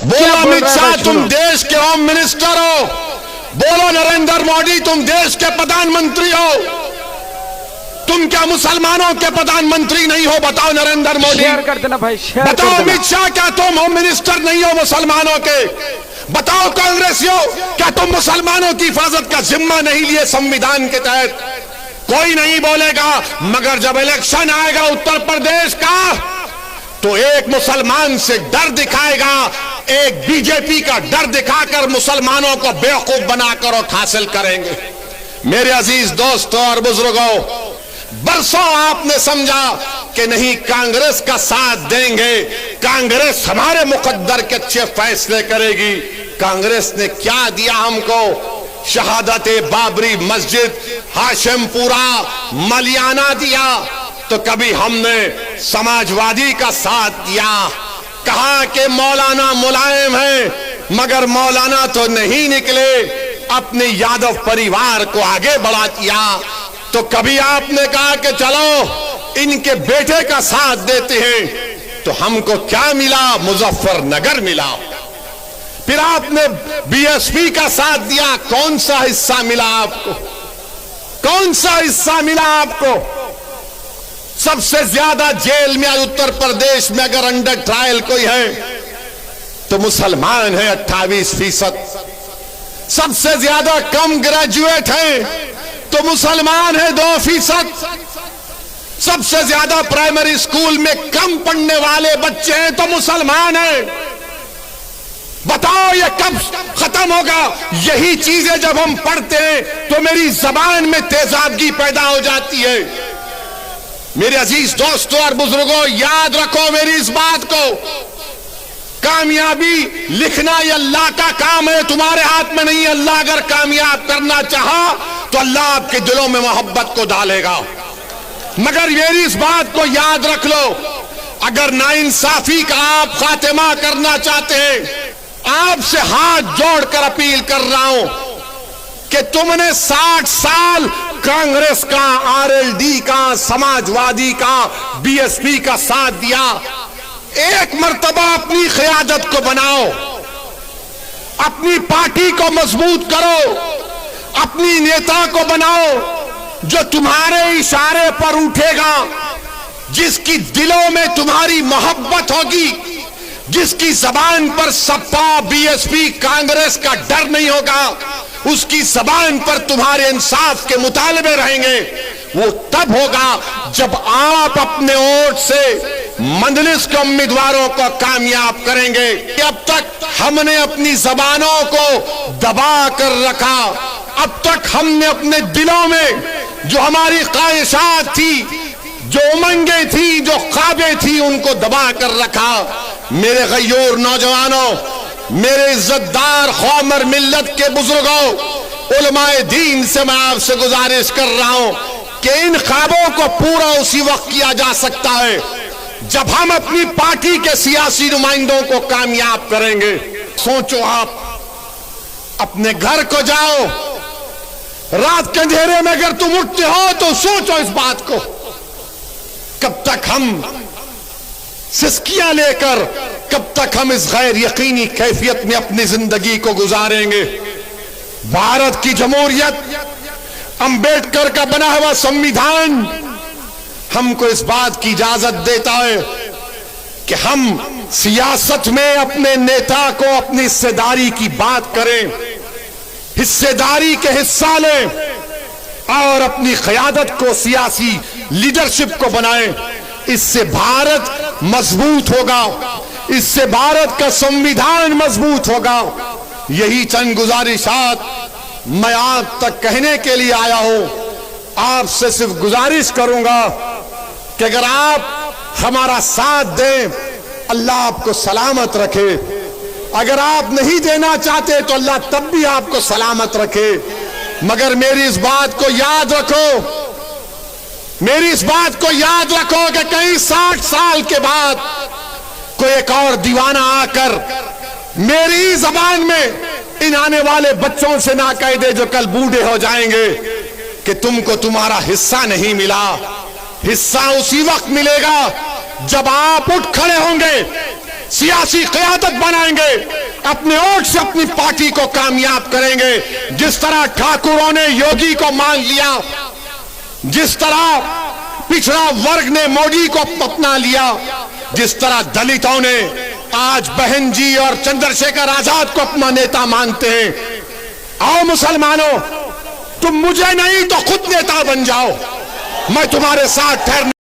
بولو امیت شاہ تم دیش کے ہوم منسٹر ہو، بولو نریندر مودی تم دیش کے پردھان منتری ہو، تم کیا مسلمانوں کے پردھان منتری نہیں ہو؟ بتاؤ نریندر مودی، بتاؤ امیت شاہ کیا تم ہوم منسٹر نہیں ہو مسلمانوں کے؟ بتاؤ کانگریسیوں کیا تم مسلمانوں کی حفاظت کا ذمہ نہیں لیے سنویدھان کے تحت؟ کوئی نہیں بولے گا، مگر جب الیکشن آئے گا اتر پردیش کا تو ایک مسلمان سے ڈر دکھائے گا، ایک بی جے پی کا ڈر دکھا کر مسلمانوں کو بیوقوف بنا کر اور حاصل کریں گے۔ میرے عزیز دوستوں اور بزرگوں، برسوں آپ نے سمجھا کہ نہیں کانگریس کا ساتھ دیں گے، کانگریس ہمارے مقدر کے اچھے فیصلے کرے گی۔ کانگریس نے کیا دیا ہم کو؟ شہادت بابری مسجد، ہاشم پورہ، ملیانہ دیا۔ تو کبھی ہم نے سماجوادی کا ساتھ دیا، کہا کہ مولانا ملائم ہیں، مگر مولانا تو نہیں نکلے، اپنے یادو پریوار کو آگے بڑھا دیا۔ تو کبھی آپ نے کہا کہ چلو ان کے بیٹے کا ساتھ دیتے ہیں، تو ہم کو کیا ملا؟ مظفر نگر ملا۔ پھر آپ نے بی ایس پی کا ساتھ دیا، کون سا حصہ ملا آپ کو؟ کون سا حصہ ملا آپ کو؟ سب سے زیادہ جیل میں اتر پردیش میں اگر انڈر ٹرائل کوئی ہے تو مسلمان ہیں 28%۔ سب سے زیادہ کم گریجویٹ ہیں تو مسلمان ہیں 2%۔ سب سے زیادہ پرائمری اسکول میں کم پڑھنے والے بچے ہیں تو مسلمان ہیں۔ بتاؤ یہ کب ختم ہوگا؟ یہی چیزیں جب ہم پڑھتے ہیں تو میری زبان میں تیزابگی پیدا ہو جاتی ہے۔ میرے عزیز دوستوں اور بزرگوں، یاد رکھو میری اس بات کو، کامیابی لکھنا یہ اللہ کا کام ہے، تمہارے ہاتھ میں نہیں۔ اللہ اگر کامیاب کرنا چاہا تو اللہ آپ کے دلوں میں محبت کو ڈالے گا، مگر میری اس بات کو یاد رکھ لو، اگر ناانصافی کا آپ خاتمہ کرنا چاہتے ہیں، آپ سے ہاتھ جوڑ کر اپیل کر رہا ہوں کہ تم نے 60 سال کانگریس کا، آر ایل ڈی کا، سماجوادی کا، بی ایس پی کا ساتھ دیا۔ ایک مرتبہ اپنی قیادت کو بناؤ، اپنی پارٹی کو مضبوط کرو، اپنی نیتا کو بناؤ جو تمہارے اشارے پر اٹھے گا، جس کی دلوں میں تمہاری محبت ہوگی، جس کی زبان پر سپا، بی ایس پی، کانگریس کا ڈر نہیں ہوگا، اس کی زبان پر تمہارے انصاف کے مطالبے رہیں گے۔ وہ تب ہوگا جب آپ اپنے ووٹ سے مجلس کے امیدواروں کو کامیاب کریں گے۔ اب تک ہم نے اپنی زبانوں کو دبا کر رکھا، اب تک ہم نے اپنے دلوں میں جو ہماری خواہشات تھی، جو امنگیں تھی، جو خوابیں تھی، ان کو دبا کر رکھا۔ میرے غیور نوجوانوں، میرے عزت دار قومر ملت کے بزرگوں، علماء دین سے میں آپ سے گزارش کر رہا ہوں کہ ان خوابوں کو پورا اسی وقت کیا جا سکتا ہے جب ہم اپنی پارٹی کے سیاسی نمائندوں کو کامیاب کریں گے۔ سوچو، آپ اپنے گھر کو جاؤ، رات کے اندھیرے میں اگر تم اٹھتے ہو تو سوچو اس بات کو، کب تک ہم سسکیاں لے کر، کب تک ہم اس غیر یقینی کیفیت میں اپنی زندگی کو گزاریں گے؟ بھارت کی جمہوریت، امبیڈکر کا بنا ہوا سنویدھان ہم کو اس بات کی اجازت دیتا ہے کہ ہم سیاست میں اپنے نیتا کو اپنی حصہ داری کی بات کریں، حصہ داری کے حصہ لیں اور اپنی قیادت کو، سیاسی لیڈرشپ کو بنائیں۔ اس سے بھارت مضبوط ہوگا، اس سے بھارت کا سنویدھان مضبوط ہوگا۔ یہی چند گزارشات میں آپ تک کہنے کے لیے آیا ہوں۔ آپ سے صرف گزارش کروں گا کہ اگر آپ ہمارا ساتھ دیں، اللہ آپ کو سلامت رکھے۔ اگر آپ نہیں دینا چاہتے تو اللہ تب بھی آپ کو سلامت رکھے، مگر میری اس بات کو یاد رکھو، میری اس بات کو یاد رکھو کہ کہیں 60 سال کے بعد کوئی ایک اور دیوانہ آ کر میری زبان میں ان آنے والے بچوں سے نہ کہہ دے جو کل بوڑھے ہو جائیں گے کہ تم کو تمہارا حصہ نہیں ملا۔ حصہ اسی وقت ملے گا جب آپ اٹھ کھڑے ہوں گے، سیاسی قیادت بنائیں گے، اپنے ووٹ سے اپنی پارٹی کو کامیاب کریں گے. جس طرح ٹھاکروں نے یوگی کو مان لیا، جس طرح پچھڑا ورگ نے مودی کو اپنا لیا، جس طرح دلتوں نے آج بہن جی اور چندر شیکھر آزاد کو اپنا نیتا مانتے ہیں. آؤ مسلمانوں، تم مجھے نہیں تو خود نیتا بن جاؤ، میں تمہارے ساتھ ٹھہرنے